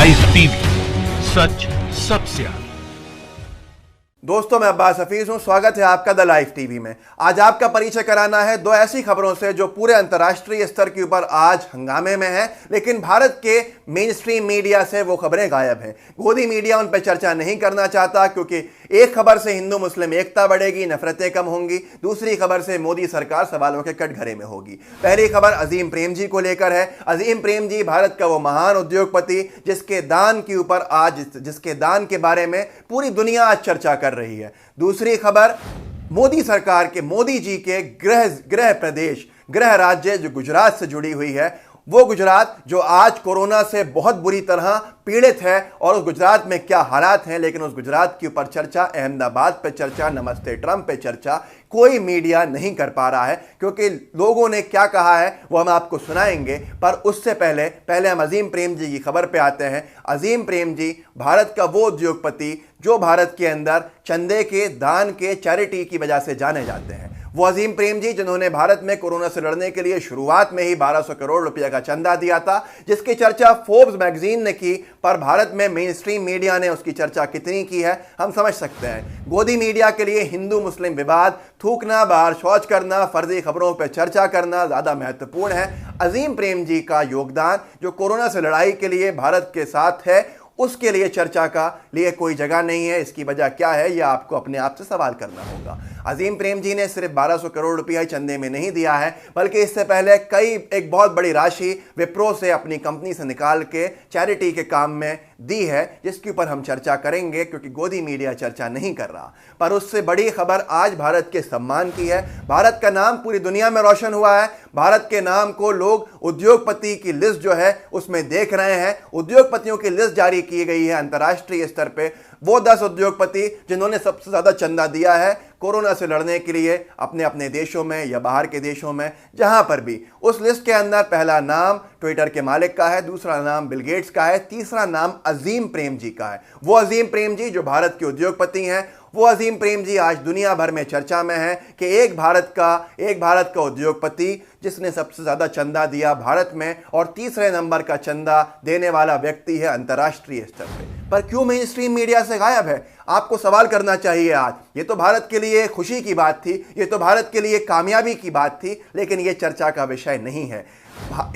Live TV, सच सबसे आगे। दोस्तों, मैं अब्बास हफीज हूं। स्वागत है आपका द लाइव टीवी में। आज आपका परिचय कराना है दो ऐसी खबरों से जो पूरे अंतर्राष्ट्रीय स्तर के ऊपर आज हंगामे में है, लेकिन भारत के मेन स्ट्रीम मीडिया से वो खबरें गायब हैं। गोदी मीडिया उन पर चर्चा नहीं करना चाहता, क्योंकि एक खबर से हिंदू मुस्लिम एकता बढ़ेगी, नफरतें कम होंगी। दूसरी खबर से मोदी सरकार सवालों के कटघरे में होगी। पहली खबर अजीम प्रेमजी को लेकर है। अजीम प्रेमजी भारत का वो महान उद्योगपति जिसके दान के बारे में पूरी दुनिया आज चर्चा कर रही है। दूसरी खबर मोदी सरकार के, मोदी जी के गृह राज्य जो गुजरात से जुड़ी हुई है। वो गुजरात जो आज कोरोना से बहुत बुरी तरह पीड़ित है, और उस गुजरात में क्या हालात हैं, लेकिन उस गुजरात के ऊपर चर्चा, अहमदाबाद पे चर्चा, नमस्ते ट्रंप पे चर्चा कोई मीडिया नहीं कर पा रहा है, क्योंकि लोगों ने क्या कहा है वो हम आपको सुनाएंगे। पर उससे पहले हम अजीम प्रेमजी की खबर पे आते हैं। अजीम प्रेमजी भारत का वो उद्योगपति जो भारत के अंदर चंदे के, दान के, चैरिटी की वजह से जाने जाते हैं। वो अजीम प्रेमजी जिन्होंने भारत में कोरोना से लड़ने के लिए शुरुआत में ही 1200 करोड़ रुपए का चंदा दिया था, जिसकी चर्चा फोर्ब्स मैगजीन ने की, पर भारत में मेन स्ट्रीम मीडिया ने उसकी चर्चा कितनी की है हम समझ सकते हैं। गोदी मीडिया के लिए हिंदू मुस्लिम विवाद, थूकना, बाहर शौच करना, फर्जी खबरों पर चर्चा करना ज़्यादा महत्वपूर्ण है। अजीम प्रेमजी का योगदान जो कोरोना से लड़ाई के लिए भारत के साथ है, उसके लिए चर्चा का लिए कोई जगह नहीं है। इसकी वजह क्या है, यह आपको अपने आप से सवाल करना होगा। अजीम प्रेमजी ने सिर्फ 1200 करोड़ रुपया चंदे में नहीं दिया है, बल्कि इससे पहले एक बहुत बड़ी राशि विप्रो से, अपनी कंपनी से निकाल के चैरिटी के काम में दी है, जिसके ऊपर हम चर्चा करेंगे, क्योंकि गोदी मीडिया चर्चा नहीं कर रहा। पर उससे बड़ी खबर आज भारत के सम्मान की है। भारत का नाम पूरी दुनिया में रोशन हुआ है। भारत के नाम को लोग उद्योगपति की लिस्ट जो है उसमें देख रहे हैं। उद्योगपतियों की लिस्ट जारी की गई है अंतर्राष्ट्रीय स्तर पे। वो 10 उद्योगपति जिन्होंने सबसे ज्यादा चंदा दिया है कोरोना से लड़ने के लिए अपने अपने देशों में या बाहर के देशों में, जहां पर भी। उस लिस्ट के अंदर पहला नाम ट्विटर के मालिक का है, दूसरा नाम बिल गेट्स का है, तीसरा नाम अजीम प्रेमजी का है। वो अजीम प्रेमजी जो भारत के उद्योगपति हैं, वो अजीम प्रेमजी आज दुनिया भर में चर्चा में है कि एक भारत का उद्योगपति जिसने सबसे ज्यादा चंदा दिया भारत में, और तीसरे नंबर का चंदा देने वाला व्यक्ति है अंतर्राष्ट्रीय स्तर पे। पर क्यों मेन स्ट्रीम मीडिया से गायब है? आपको सवाल करना चाहिए आज। ये तो भारत के लिए खुशी की बात थी, ये तो भारत के लिए कामयाबी की बात थी, लेकिन ये चर्चा का विषय नहीं है।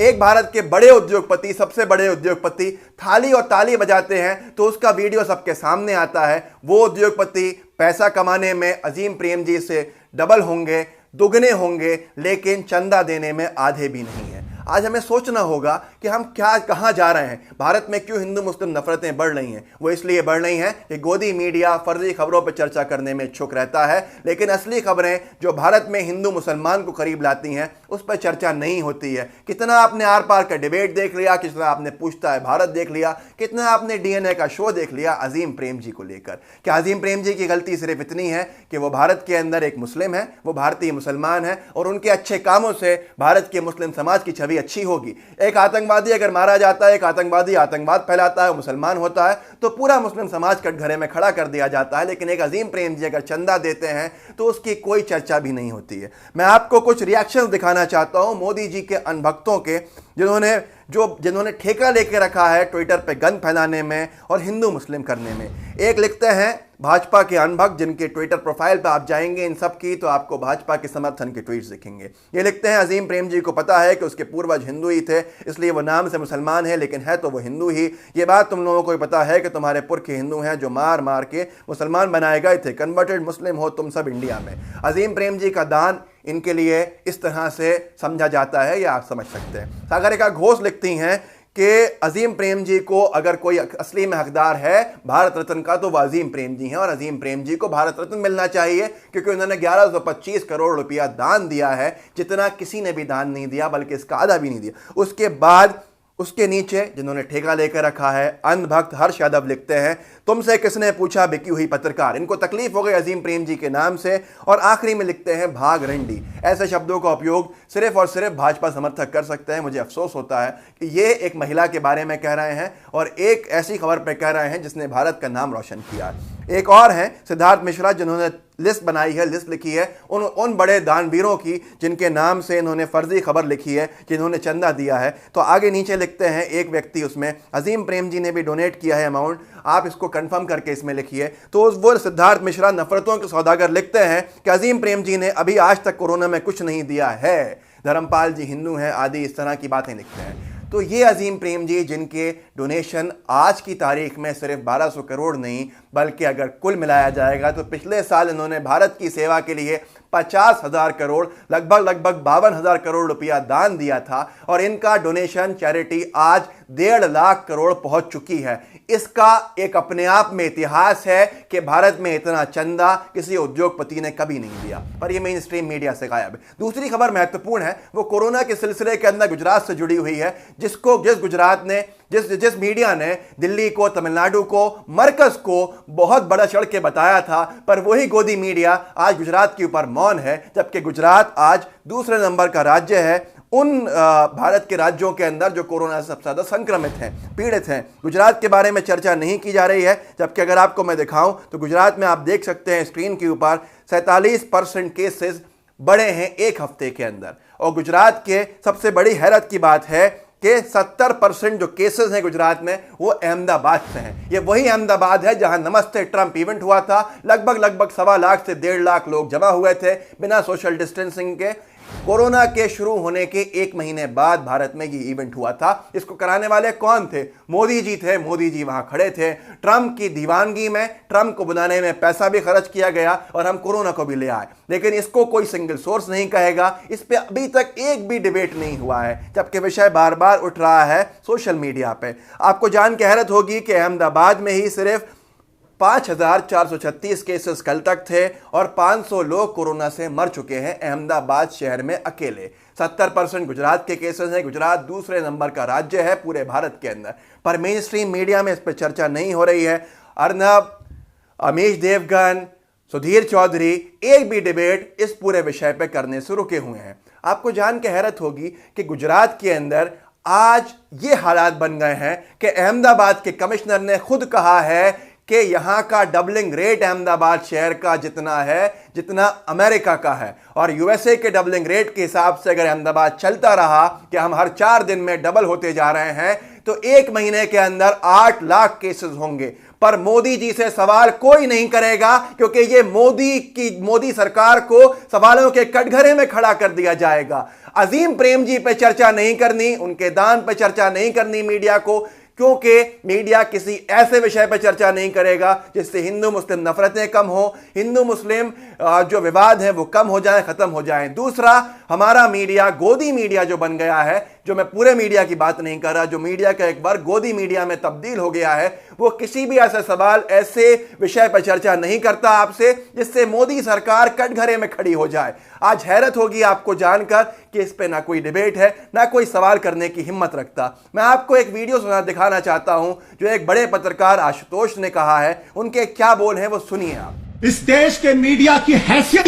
एक भारत के बड़े उद्योगपति, सबसे बड़े उद्योगपति थाली और ताली बजाते हैं तो उसका वीडियो सबके सामने आता है। वो उद्योगपति पैसा कमाने में अजीम प्रेमजी से डबल होंगे, दुगने होंगे, लेकिन चंदा देने में आधे भी नहीं है। आज हमें सोचना होगा कि हम कहां जा रहे हैं। भारत में क्यों हिंदू मुस्लिम नफरतें बढ़ रही हैं? वो इसलिए बढ़ रही हैं कि गोदी मीडिया फर्जी खबरों पर चर्चा करने में इच्छुक रहता है, लेकिन असली खबरें जो भारत में हिंदू मुसलमान को करीब लाती हैं उस पर चर्चा नहीं होती है। कितना आपने आर पार का डिबेट देख लिया, कितना आपने पूछता है भारत देख लिया, कितना आपने डीएनए का शो देख लिया अजीम प्रेमजी को लेकर। क्या अजीम प्रेमजी की गलती सिर्फ इतनी है कि वो भारत के अंदर एक मुस्लिम है, वो भारतीय मुसलमान है, और उनके अच्छे कामों से भारत के मुस्लिम समाज की छवि अच्छी होगी? एक आतंकवादी अगर मारा जाता है, एक आतंकवादी आतंकवाद फैलाता है, मुसलमान होता है, तो पूरा मुस्लिम समाज कटघरे में खड़ा कर दिया जाता है। लेकिन एक अजीम प्रेमजी अगर चंदा देते हैं तो उसकी कोई चर्चा भी नहीं होती है। मैं आपको कुछ रिएक्शंस दिखाना चाहता हूं मोदी जी के अनभक्तों के, जिन्होंने ठेका लेके रखा है ट्विटर पे गंद फैलाने में और हिंदू मुस्लिम करने में। एक लिखते हैं भाजपा के अनभक्त, जिनके ट्विटर प्रोफाइल पर आप जाएंगे इन सब की, तो आपको भाजपा के समर्थन के ट्वीट्स दिखेंगे। ये लिखते हैं अजीम प्रेमजी को पता है कि उसके पूर्वज हिंदू ही थे, इसलिए वो नाम से मुसलमान है, लेकिन है तो वो हिंदू ही। ये बात तुम लोगों को भी पता है कि तुम्हारे पुरखे हिंदू हैं जो मार मार के मुसलमान बनाए गए थे। कन्वर्टेड मुस्लिम हो तुम सब इंडिया में। अजीम प्रेमजी का दान इनके लिए इस तरह से समझा जाता है, या आप समझ सकते हैं। सागरिका घोष लिखती हैं कि अजीम प्रेमजी को अगर कोई असली में हकदार है भारत रत्न का तो वह अजीम प्रेमजी हैं, और अजीम प्रेमजी को भारत रत्न मिलना चाहिए, क्योंकि उन्होंने 1125 करोड़ रुपया दान दिया है, जितना किसी ने भी दान नहीं दिया, बल्कि इसका आधा भी नहीं दिया। उसके बाद उसके नीचे जिन्होंने ठेका लेकर रखा है अंधभक्त हर्ष यादव लिखते हैं, तुमसे किसने पूछा बिकी हुई पत्रकार। इनको तकलीफ हो गई अजीम प्रेमजी के नाम से। और आखिरी में लिखते हैं भाग रंडी। ऐसे शब्दों का उपयोग सिर्फ और सिर्फ भाजपा समर्थक कर सकते हैं। मुझे अफसोस होता है कि ये एक महिला के बारे में कह रहे हैं और एक ऐसी खबर पर कह रहे हैं जिसने भारत का नाम रोशन किया। एक और हैं सिद्धार्थ मिश्रा, जिन्होंने लिस्ट बनाई है, लिस्ट लिखी है उन बड़े दानवीरों की जिनके नाम से इन्होंने फर्जी खबर लिखी है, जिन्होंने चंदा दिया है। तो आगे नीचे लिखते हैं एक व्यक्ति, उसमें अजीम प्रेम जी ने भी डोनेट किया है अमाउंट, आप इसको कंफर्म करके इसमें लिखिए। तो वो सिद्धार्थ मिश्रा नफरतों के सौदागर लिखते हैं कि अजीम प्रेम जी ने अभी आज तक कोरोना में कुछ नहीं दिया है, धर्मपाल जी हिंदू हैं आदि इस तरह की बातें लिखते हैं। तो ये अजीम प्रेम जी जिनके डोनेशन आज की तारीख में सिर्फ 1200 करोड़ नहीं बल्कि अगर कुल मिलाया जाएगा तो पिछले साल इन्होंने भारत की सेवा के लिए 50,000 करोड़ लगभग 52,000 करोड़ रुपया दान दिया था और इनका डोनेशन चैरिटी आज 1.5 लाख करोड़ पहुंच चुकी है। इसका एक अपने आप में इतिहास है कि भारत में इतना चंदा किसी उद्योगपति ने कभी नहीं दिया, पर यह मेन स्ट्रीम मीडिया से गायब है। दूसरी खबर महत्वपूर्ण है, वो कोरोना के सिलसिले के अंदर गुजरात से जुड़ी हुई है, जिस मीडिया ने दिल्ली को, तमिलनाडु को, मरकज को बहुत बड़ा चढ़ के बताया था, पर वही गोदी मीडिया आज गुजरात के ऊपर मौन है, जबकि गुजरात आज दूसरे नंबर का राज्य है उन भारत के राज्यों के अंदर जो कोरोना से सबसे ज्यादा संक्रमित हैं, पीड़ित हैं। गुजरात के बारे में चर्चा नहीं की जा रही है, जबकि अगर आपको मैं दिखाऊं तो गुजरात में आप देख सकते हैं स्क्रीन के ऊपर 47% केसेस बढ़े हैं एक हफ्ते के अंदर। और गुजरात के सबसे बड़ी हैरत की बात है कि 70% जो केसेस हैं गुजरात में वो अहमदाबाद से हैं। ये वही अहमदाबाद है जहां नमस्ते ट्रंप इवेंट हुआ था, लगभग 1.25 लाख से 1.5 लाख लोग जमा हुए थे बिना सोशल डिस्टेंसिंग के। कोरोना के शुरू होने के 1 महीने बाद भारत में ये इवेंट हुआ था। इसको कराने वाले कौन थे? मोदी जी थे। मोदी जी वहां खड़े थे। ट्रंप की दीवानगी में, ट्रंप को बुलाने में पैसा भी खर्च किया गया और हम कोरोना को भी ले आए, लेकिन इसको कोई सिंगल सोर्स नहीं कहेगा। इस पे अभी तक एक भी डिबेट नहीं हुआ है, जबकि विषय बार बार उठ रहा है सोशल मीडिया पे। आपको जान के हैरत होगी कि अहमदाबाद में ही सिर्फ 5,436 केसेस कल तक थे और 500 लोग कोरोना से मर चुके हैं अहमदाबाद शहर में अकेले। 70% गुजरात के केसेस हैं। गुजरात दूसरे नंबर का राज्य है पूरे भारत के अंदर, पर मेन स्ट्रीम मीडिया में इस पर चर्चा नहीं हो रही है। अर्नब, अमीश देवगन, सुधीर चौधरी एक भी डिबेट इस पूरे विषय पे करने से रुके हुए हैं। आपको जान के हैरत होगी कि गुजरात के अंदर आज ये हालात बन गए हैं कि अहमदाबाद के कमिश्नर ने खुद कहा है कि यहां का डबलिंग रेट अहमदाबाद शहर का जितना है जितना अमेरिका का है, और यूएसए के डबलिंग रेट के हिसाब से अगर अहमदाबाद चलता रहा कि हम हर 4 दिन में डबल होते जा रहे हैं तो 1 महीने के अंदर 8 लाख केसेस होंगे। पर मोदी जी से सवाल कोई नहीं करेगा, क्योंकि ये मोदी सरकार को सवालों के कटघरे में खड़ा कर दिया जाएगा। अजीम प्रेम जी पे चर्चा नहीं करनी, उनके दान पे चर्चा नहीं करनी मीडिया को, क्योंकि मीडिया किसी ऐसे विषय पर चर्चा नहीं करेगा जिससे हिंदू मुस्लिम नफरतें कम हो, हिंदू मुस्लिम जो विवाद है वो कम हो जाए, खत्म हो जाए। दूसरा, हमारा मीडिया गोदी मीडिया जो बन गया है, जो मैं पूरे मीडिया की बात नहीं कर रहा, जो मीडिया का एक बार गोदी मीडिया में तब्दील हो गया है, वो किसी भी ऐसे सवाल, ऐसे विषय पर चर्चा नहीं करता आपसे जिससे मोदी सरकार कटघरे में खड़ी हो जाए। आज हैरत होगी आपको जानकर कि इस पे ना कोई डिबेट है, ना कोई सवाल करने की हिम्मत रखता। मैं आपको एक वीडियो दिखाना चाहता हूं जो एक बड़े पत्रकार आशुतोष ने कहा है, उनके क्या बोल हैं वो सुनिए आप। इस देश के मीडिया की हैसियत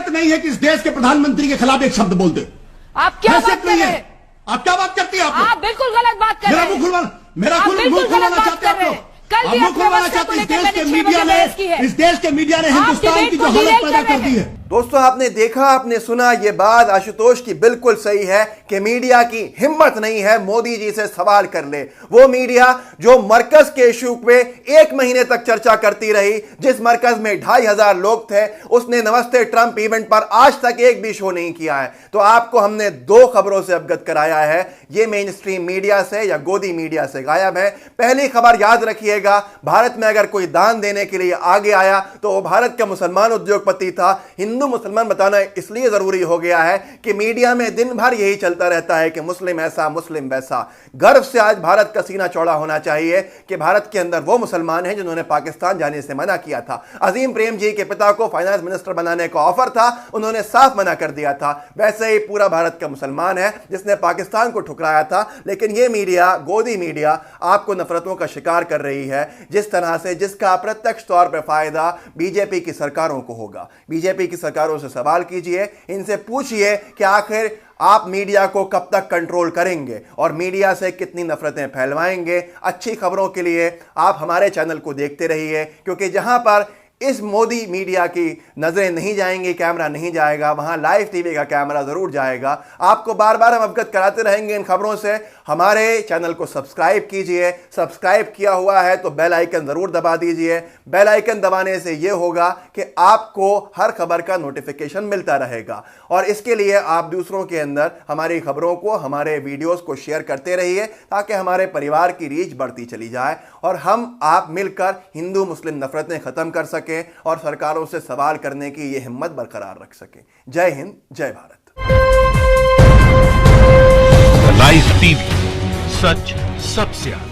नहीं है कि इस देश के प्रधानमंत्री के खिलाफ एक शब्द बोल दे। आप क्या बात कर रहे हैं? आप क्या बात करती हैं? आप बिल्कुल गलत बात कर रहे हैं। मेरा मुंह खुलवाना चाहते हैं आप लोग। कल भी मुंह खुलवाना चाहते हैं। इस देश के मीडिया ने हिंदुस्तान की जो हालत पैदा कर दी है। दोस्तों, आपने देखा, आपने सुना, ये बात आशुतोष की बिल्कुल सही है कि मीडिया की हिम्मत नहीं है मोदी जी से सवाल कर ले। वो मीडिया जो मरकज के इशू पे 1 महीने तक चर्चा करती रही, जिस मरकज में 2,500 लोग थे, उसने नमस्ते ट्रंप इवेंट पर आज तक एक भी शो नहीं किया है। तो आपको हमने 2 खबरों से अवगत कराया है, ये मेन स्ट्रीम मीडिया से या गोदी मीडिया से गायब है। पहली खबर याद रखिएगा, भारत में अगर कोई दान देने के लिए आगे आया तो वो भारत का मुसलमान उद्योगपति था। हिंदू मुसलमान बताना इसलिए जरूरी हो गया है कि मीडिया में दिन भर यही चलता रहता है कि मुस्लिम ऐसा, मुस्लिम वैसा। गर्व से आज भारत का सीना चौड़ा होना चाहिए कि भारत के अंदर वो मुसलमान हैं जिन्होंने पाकिस्तान जाने से मना किया था। अजीम प्रेम जी के पिता को फाइनेंस मिनिस्टर बनाने का ऑफर था, उन्होंने साफ मना कर दिया था। वैसे ही पूरा भारत का मुसलमान है जिसने पाकिस्तान को ठुकराया था। लेकिन ये मीडिया, गोदी मीडिया, आपको नफरतों का शिकार कर रही है जिस तरह से, जिसका अप्रत्यक्ष तौर पर फायदा बीजेपी की सरकारों को होगा। बीजेपी की सरकारों से सवाल कीजिए, इनसे पूछिए कि आखिर आप मीडिया को कब तक कंट्रोल करेंगे और मीडिया से कितनी नफरतें फैलवाएंगे। अच्छी खबरों के लिए आप हमारे चैनल को देखते रहिए, क्योंकि जहां पर इस मोदी मीडिया की नजरें नहीं जाएंगी, कैमरा नहीं जाएगा, वहां लाइव टीवी का कैमरा जरूर जाएगा। आपको बार बार हम अवगत कराते रहेंगे इन खबरों से। हमारे चैनल को सब्सक्राइब कीजिए, सब्सक्राइब किया हुआ है तो बेल आइकन जरूर दबा दीजिए। बेल आइकन दबाने से यह होगा कि आपको हर खबर का नोटिफिकेशन मिलता रहेगा, और इसके लिए आप दूसरों के अंदर हमारी खबरों को, हमारे वीडियोस को शेयर करते रहिए, ताकि हमारे परिवार की रीच बढ़ती चली जाए और हम आप मिलकर हिंदू मुस्लिम नफरतें खत्म कर सकें और सरकारों से सवाल करने की यह हिम्मत बरकरार रख सकें। जय हिंद, जय भारत। लाइव टीवी, सच सबसे आगे।